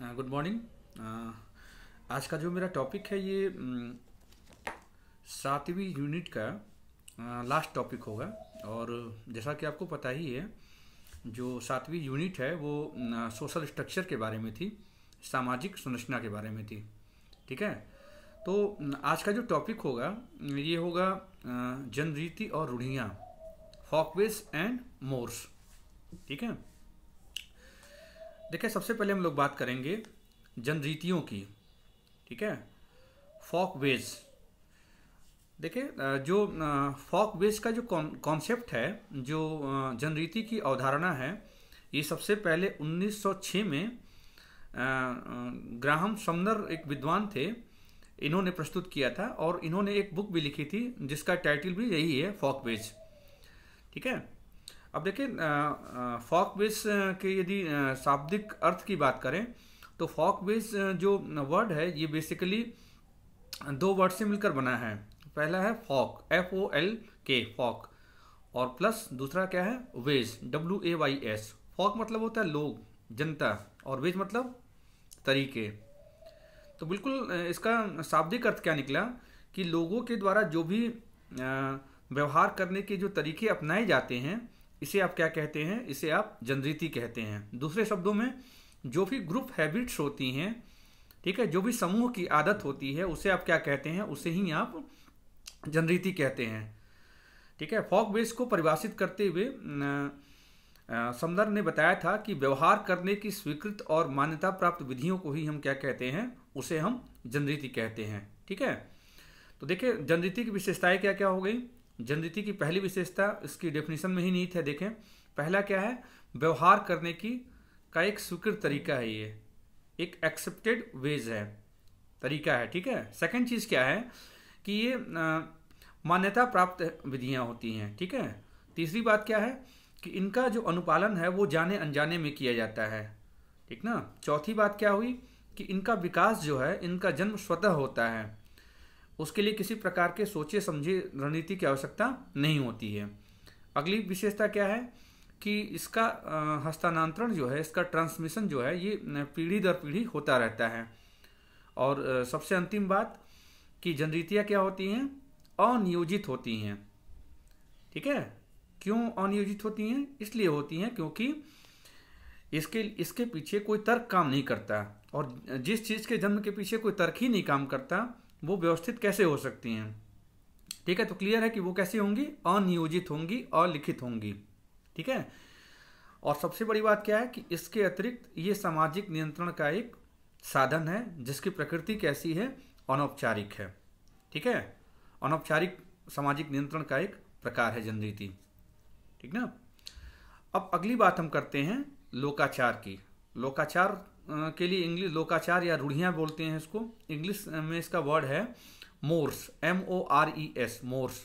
Good morning. आज का जो मेरा टॉपिक है ये 7वीं यूनिट का लास्ट टॉपिक होगा। और जैसा कि आपको पता ही है, जो 7वीं यूनिट है वो सोशल स्ट्रक्चर के बारे में थी, सामाजिक संरचना के बारे में थी। ठीक है, तो आज का जो टॉपिक होगा ये होगा जनरीति और रूढ़ियाँ, फॉकवेज एंड मोर्स। ठीक है, देखिए सबसे पहले हम लोग बात करेंगे जनरीतियों की। ठीक है, फॉक वेज। देखिए जो फॉक वेज का जो कॉन्सेप्ट है, जो जनरीति की अवधारणा है, ये सबसे पहले 1906 में ग्राहम समनर एक विद्वान थे, इन्होंने प्रस्तुत किया था और इन्होंने एक बुक भी लिखी थी जिसका टाइटल भी यही है, फॉक वेज। ठीक है, अब देखिए फॉक वेज के यदि शाब्दिक अर्थ की बात करें तो फॉक वेज जो वर्ड है ये बेसिकली दो वर्ड से मिलकर बना है। पहला है फॉक, FOLK, फॉक, और प्लस दूसरा क्या है, वेज, WAYS। फॉक मतलब होता है लोग, जनता, और वेज मतलब तरीके। तो बिल्कुल इसका शाब्दिक अर्थ क्या निकला कि लोगों के द्वारा जो भी व्यवहार करने के जो तरीके अपनाए जाते हैं, इसे आप क्या कहते हैं, इसे आप जनरीति कहते हैं। दूसरे शब्दों में जो भी ग्रुप हैबिट्स होती हैं, ठीक है, जो भी समूह की आदत होती है, उसे आप क्या कहते हैं, उसे ही आप जनरीति कहते हैं। ठीक है, फॉक वेज को परिभाषित करते हुए समदर ने बताया था कि व्यवहार करने की स्वीकृत और मान्यता प्राप्त विधियों को ही हम क्या कहते हैं, उसे हम जनरीति कहते हैं। ठीक है, तो देखिए जनरीति की विशेषताएं क्या क्या हो गई। जनरीति की पहली विशेषता, इसकी डेफिनेशन में ही निहित है। देखें पहला क्या है, व्यवहार करने की का एक स्वीकृत तरीका है, ये एक एक्सेप्टेड वेज है, तरीका है। ठीक है, सेकंड चीज क्या है कि ये मान्यता प्राप्त विधियां होती हैं। ठीक है, तीसरी बात क्या है कि इनका जो अनुपालन है वो जाने अनजाने में किया जाता है। ठीक ना, चौथी बात क्या हुई कि इनका विकास जो है, इनका जन्म स्वतः होता है, उसके लिए किसी प्रकार के सोचे समझे रणनीति की आवश्यकता नहीं होती है। अगली विशेषता क्या है कि इसका हस्तांतरण जो है, इसका ट्रांसमिशन जो है, ये पीढ़ी दर पीढ़ी होता रहता है। और सबसे अंतिम बात कि जनरीतियाँ क्या होती हैं, अनियोजित होती हैं। ठीक है, क्यों अनियोजित होती हैं, इसलिए होती हैं क्योंकि इसके पीछे कोई तर्क काम नहीं करता, और जिस चीज़ के जन्म के पीछे कोई तर्क ही नहीं काम करता, वो व्यवस्थित कैसे हो सकती हैं। ठीक है, तो क्लियर है कि वो कैसी होंगी, अनियोजित होंगी, अलिखित होंगी। ठीक है, और सबसे बड़ी बात क्या है कि इसके अतिरिक्त ये सामाजिक नियंत्रण का एक साधन है, जिसकी प्रकृति कैसी है, अनौपचारिक है। ठीक है, अनौपचारिक सामाजिक नियंत्रण का एक प्रकार है जनरीति। ठीक ना, अब अगली बात हम करते हैं लोकाचार की। लोकाचार के लिए इंग्लिश लोकाचार या रूढ़ियाँ बोलते हैं इसको, इंग्लिश में इसका वर्ड है मोर्स, MORES, मोर्स।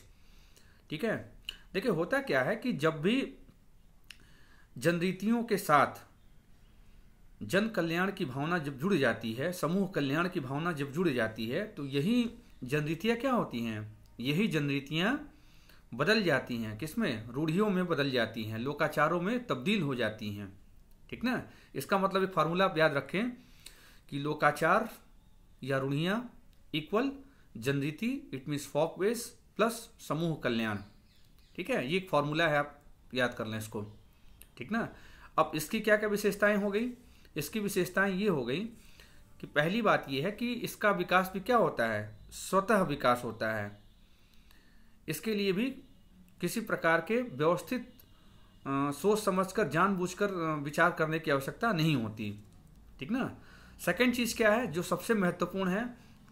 ठीक है, देखिए होता क्या है कि जब भी जनरीतियों के साथ जन कल्याण की भावना जब जुड़ जाती है, समूह कल्याण की भावना जब जुड़ जाती है, तो यही जनरीतियाँ क्या होती हैं, यही जनरीतियाँ बदल जाती हैं, किसमें, रूढ़ियों में बदल जाती हैं, लोकाचारों में तब्दील हो जाती हैं। ठीक ना, इसका मतलब एक फार्मूला आप याद रखें कि लोकाचार या रूढ़ियाँ इक्वल जनरीति, it means folkways plus समूह कल्याण। ठीक है, ये एक फार्मूला है, आप याद कर लें इसको। ठीक ना, अब इसकी क्या क्या विशेषताएं हो गई, इसकी विशेषताएं ये हो गई कि पहली बात ये है कि इसका विकास भी क्या होता है, स्वतः विकास होता है। इसके लिए भी किसी प्रकार के व्यवस्थित सोच समझकर जानबूझकर विचार करने की आवश्यकता नहीं होती। ठीक ना, सेकंड चीज क्या है जो सबसे महत्वपूर्ण है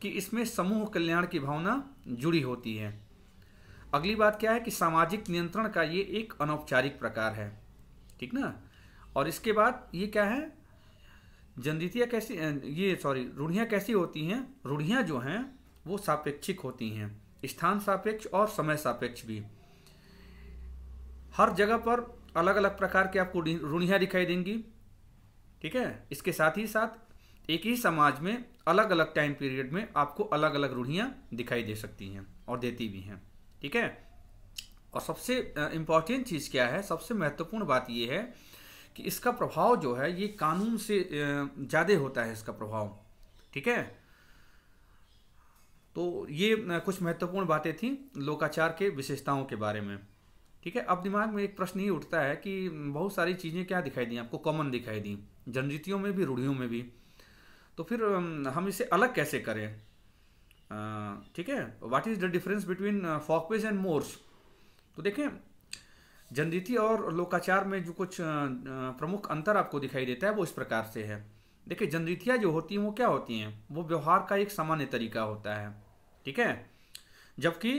कि इसमें समूह कल्याण की भावना जुड़ी होती है। अगली बात क्या है कि सामाजिक नियंत्रण का ये एक अनौपचारिक प्रकार है। ठीक ना, और इसके बाद ये क्या है, जनरीतियाँ कैसी, रूढ़ियाँ कैसी होती हैं, रूढ़ियाँ जो हैं वो सापेक्षिक होती हैं, स्थान सापेक्ष और समय सापेक्ष भी। हर जगह पर अलग अलग प्रकार के आपको रूढ़ियाँ दिखाई देंगी। ठीक है, इसके साथ ही साथ एक ही समाज में अलग अलग टाइम पीरियड में आपको अलग अलग रूढ़ियाँ दिखाई दे सकती हैं और देती भी हैं। ठीक है, और सबसे इम्पॉर्टेंट चीज़ क्या है, सबसे महत्वपूर्ण बात यह है कि इसका प्रभाव जो है ये कानून से ज़्यादा होता है इसका प्रभाव। ठीक है, तो ये कुछ महत्वपूर्ण बातें थी लोकाचार के विशेषताओं के बारे में। ठीक है, अब दिमाग में एक प्रश्न ये उठता है कि बहुत सारी चीज़ें क्या दिखाई दी आपको, कॉमन दिखाई दी, जनरीतियों में भी रूढ़ियों में भी, तो फिर हम इसे अलग कैसे करें। ठीक है, what is the difference between folkways and mores. तो देखें, जनरीति और लोकाचार में जो कुछ प्रमुख अंतर आपको दिखाई देता है वो इस प्रकार से है। देखिए, जनरीतियाँ जो होती हैं वो क्या होती हैं, वो व्यवहार का एक सामान्य तरीका होता है। ठीक है, जबकि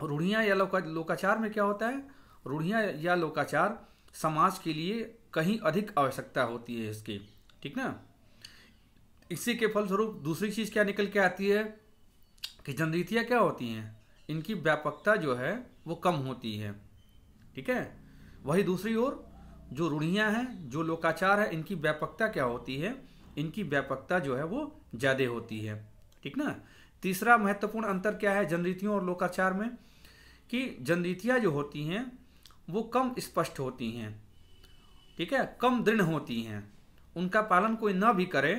रूढ़ियाँ या लोकाचार में क्या होता है, रूढ़ियाँ या लोकाचार समाज के लिए कहीं अधिक आवश्यकता होती है इसकी। ठीक ना, इसी के फलस्वरूप दूसरी चीज़ क्या निकल के आती है कि जनरीतियाँ क्या होती हैं, इनकी व्यापकता जो है वो कम होती है। ठीक है, वही दूसरी ओर जो रूढ़ियाँ हैं, जो लोकाचार है, इनकी व्यापकता क्या होती है, इनकी व्यापकता जो है वो ज़्यादा होती है। ठीक ना, तीसरा महत्वपूर्ण अंतर क्या है जनरीतियों और लोकाचार में, कि जनरीतियाँ जो होती हैं वो कम स्पष्ट होती हैं। ठीक है, कम दृढ़ होती हैं, उनका पालन कोई ना भी करे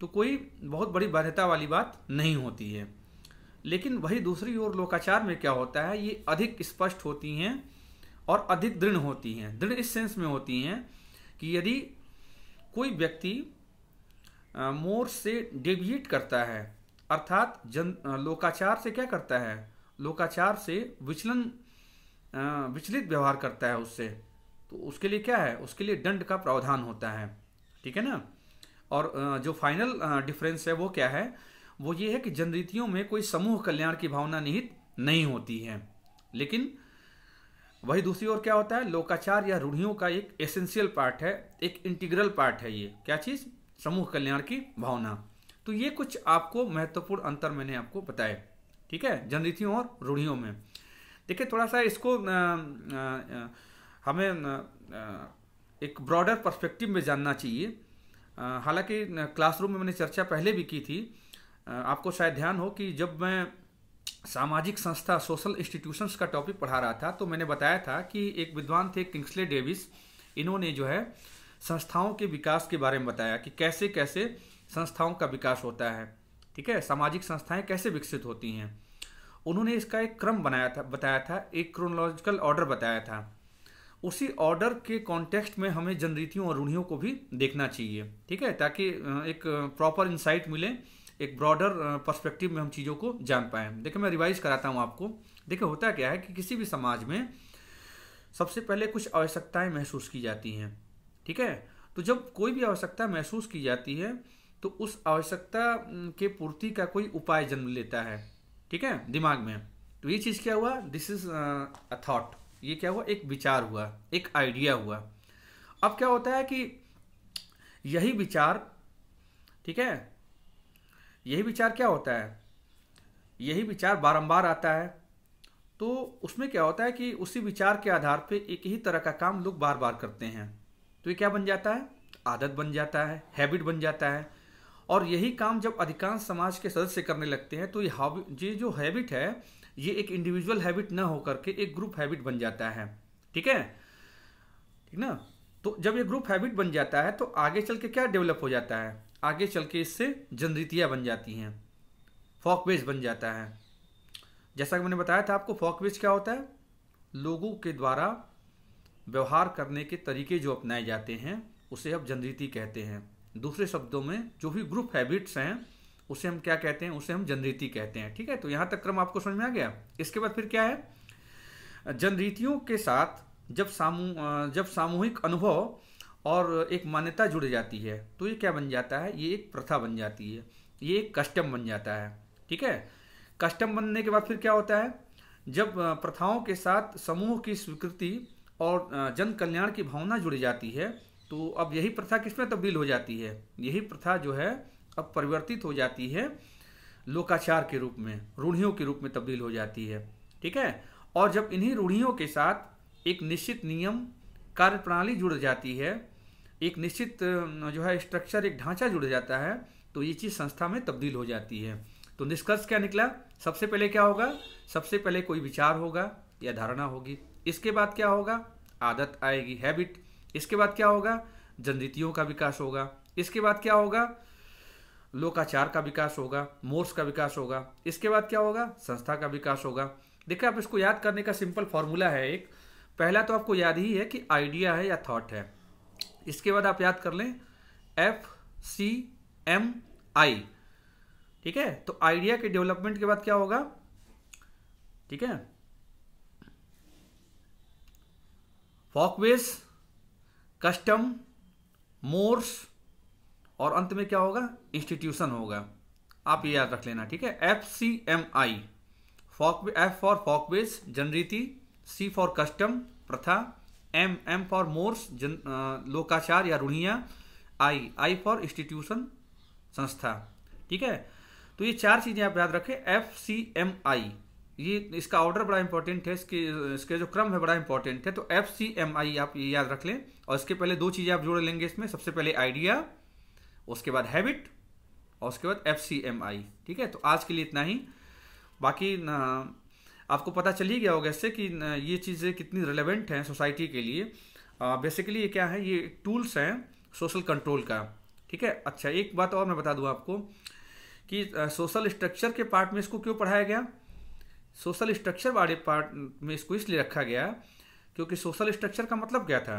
तो कोई बहुत बड़ी बाध्यता वाली बात नहीं होती है। लेकिन वही दूसरी ओर लोकाचार में क्या होता है, ये अधिक स्पष्ट होती हैं और अधिक दृढ़ होती हैं। दृढ़ इस सेंस में होती हैं कि यदि कोई व्यक्ति मोर से डेविएट करता है, अर्थात लोकाचार से क्या करता है, लोकाचार से विचलित व्यवहार करता है उससे, तो उसके लिए क्या है, उसके लिए दंड का प्रावधान होता है। ठीक है ना, और जो फाइनल डिफरेंस है वो क्या है, वो ये है कि जनरीतियों में कोई समूह कल्याण की भावना निहित नहीं होती है। लेकिन वही दूसरी ओर क्या होता है, लोकाचार या रूढ़ियों का एक एसेंशियल पार्ट है, एक इंटीग्रल पार्ट है ये क्या चीज़, समूह कल्याण की भावना। तो ये कुछ आपको महत्वपूर्ण अंतर मैंने आपको बताए। ठीक है, जनरीतियों और रूढ़ियों में। देखिए, थोड़ा सा इसको हमें एक ब्रॉडर पर्सपेक्टिव में जानना चाहिए। हालांकि क्लासरूम में मैंने चर्चा पहले भी की थी, आपको शायद ध्यान हो कि जब मैं सामाजिक संस्था सोशल इंस्टीट्यूशंस का टॉपिक पढ़ा रहा था तो मैंने बताया था कि एक विद्वान थे किंग्सले डेविस, इन्होंने जो है संस्थाओं के विकास के बारे में बताया कि कैसे कैसे संस्थाओं का विकास होता है। ठीक है, सामाजिक संस्थाएं कैसे विकसित होती हैं। उन्होंने इसका एक क्रम बताया था, एक क्रोनोलॉजिकल ऑर्डर बताया था। उसी ऑर्डर के कॉन्टेक्स्ट में हमें जनरीतियों और रूढ़ियों को भी देखना चाहिए। ठीक है, ताकि एक प्रॉपर इंसाइट मिले, एक ब्रॉडर पर्सपेक्टिव में हम चीज़ों को जान पाएँ। देखिए, मैं रिवाइज कराता हूँ आपको। देखिए, होता क्या है कि किसी भी समाज में सबसे पहले कुछ आवश्यकताएं महसूस की जाती हैं। ठीक है, तो जब कोई भी आवश्यकता महसूस की जाती है तो उस आवश्यकता के पूर्ति का कोई उपाय जन्म लेता है। ठीक है, दिमाग में। तो ये चीज़ क्या हुआ, दिस इज अ थॉट, ये क्या हुआ, एक विचार हुआ, एक आइडिया हुआ। अब क्या होता है कि यही विचार, ठीक है, यही विचार क्या होता है, यही विचार बारंबार आता है, तो उसमें क्या होता है कि उसी विचार के आधार पे एक ही तरह का काम लोग बार बार करते हैं। तो ये क्या बन जाता है, आदत बन जाता है, हैबिट बन जाता है। और यही काम जब अधिकांश समाज के सदस्य करने लगते हैं तो ये जो हैबिट है ये एक इंडिविजुअल हैबिट ना होकर के एक ग्रुप हैबिट बन जाता है। ठीक है, ठीक ना। तो जब ये ग्रुप हैबिट बन जाता है तो आगे चल के क्या डेवलप हो जाता है, आगे चल के इससे जनरीतियाँ बन जाती हैं, फॉकवेज बन जाता है। जैसा कि मैंने बताया था आपको, फॉकवेज क्या होता है, लोगों के द्वारा व्यवहार करने के तरीके जो अपनाए जाते हैं उसे अब जनरीति कहते हैं। दूसरे शब्दों में जो भी ग्रुप हैबिट्स हैं उसे हम क्या कहते हैं, उसे हम जनरीति कहते हैं। ठीक है, तो यहाँ तक क्रम आपको समझ में आ गया। इसके बाद फिर क्या है, जनरीतियों के साथ जब सामूहिक अनुभव और एक मान्यता जुड़ जाती है तो ये क्या बन जाता है, ये एक प्रथा बन जाती है, ये एक कस्टम बन जाता है। ठीक है, कस्टम बनने के बाद फिर क्या होता है, जब प्रथाओं के साथ समूह की स्वीकृति और जन कल्याण की भावना जुड़ी जाती है तो अब यही प्रथा किसमें तब्दील हो जाती है, यही प्रथा जो है अब परिवर्तित हो जाती है लोकाचार के रूप में, रूढ़ियों के रूप में तब्दील हो जाती है। ठीक है, और जब इन्हीं रूढ़ियों के साथ एक निश्चित नियम कार्य प्रणाली जुड़ जाती है, एक निश्चित जो है स्ट्रक्चर, एक ढांचा जुड़ जाता है, तो ये चीज़ संस्था में तब्दील हो जाती है। तो निष्कर्ष क्या निकला, सबसे पहले क्या होगा, सबसे पहले कोई विचार होगा या धारणा होगी, इसके बाद क्या होगा, आदत आएगी, हैबिट, इसके बाद क्या होगा, जनरीतियों का विकास होगा। इसके बाद क्या होगा, लोकाचार का विकास होगा, मोर्स का विकास होगा। इसके बाद क्या होगा, संस्था का विकास होगा। देखिए आप इसको याद करने का सिंपल फॉर्मूला है एक, पहला तो आपको याद ही है कि आइडिया है या थॉट है। इसके बाद आप याद कर लें FCMI, ठीक है। तो आइडिया के डेवलपमेंट के बाद क्या होगा, ठीक है, फॉकवेज, कस्टम, मोर्स और अंत में क्या होगा, इंस्टीट्यूशन होगा। आप ये याद रख लेना, ठीक है। FCMI, F फॉर फॉकवेज जनरीति, C फॉर कस्टम प्रथा, M फॉर मोर्स लोकाचार या रूढ़ियाँ, I फॉर इंस्टीट्यूशन संस्था, ठीक है। तो ये 4 चीजें आप याद रखें, FCMI। ये इसका ऑर्डर बड़ा इंपॉर्टेंट है, इसके जो क्रम है बड़ा इंपॉर्टेंट है। तो FCMI आप ये याद रख लें। और इसके पहले 2 चीजें आप जोड़ लेंगे इसमें, सबसे पहले आइडिया, उसके बाद हैबिट और उसके बाद FCMI, ठीक है। तो आज के लिए इतना ही। बाकी आपको पता चल ही गया होगा इससे कि ये चीज़ें कितनी रिलेवेंट हैं सोसाइटी के लिए। बेसिकली ये क्या है, ये टूल्स हैं सोशल कंट्रोल का, ठीक है। अच्छा एक बात और मैं बता दूं आपको कि सोशल स्ट्रक्चर के पार्ट में इसको क्यों पढ़ाया गया। सोशल स्ट्रक्चर वाले पार्ट में इसको इसलिए रखा गया क्योंकि सोशल स्ट्रक्चर का मतलब क्या था,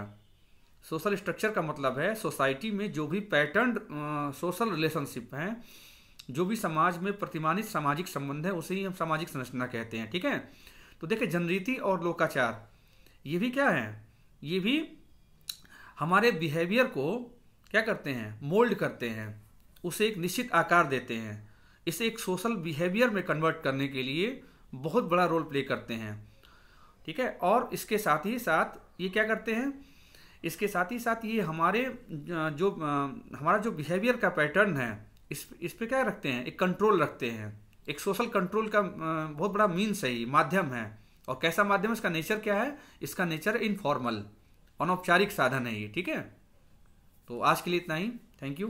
सोशल स्ट्रक्चर का मतलब है सोसाइटी में जो भी पैटर्न सोशल रिलेशनशिप हैं, जो भी समाज में प्रतिमानित सामाजिक संबंध है, उसे ही हम सामाजिक संरचना कहते हैं, ठीक है। तो देखिए जनरीति और लोकाचार ये भी क्या है, ये भी हमारे बिहेवियर को क्या करते हैं, मोल्ड करते हैं, उसे एक निश्चित आकार देते हैं, इसे एक सोशल बिहेवियर में कन्वर्ट करने के लिए बहुत बड़ा रोल प्ले करते हैं, ठीक है। और इसके साथ ही साथ ये क्या करते हैं, इसके साथ ही साथ ये हमारे हमारा जो बिहेवियर का पैटर्न है इस पे क्या रखते हैं, एक कंट्रोल रखते हैं, एक सोशल कंट्रोल का बहुत बड़ा मीन्स है, माध्यम है। और कैसा माध्यम है, इसका नेचर क्या है, इसका नेचर इनफॉर्मल, अनौपचारिक साधन है ये, ठीक है। तो आज के लिए इतना ही, थैंक यू।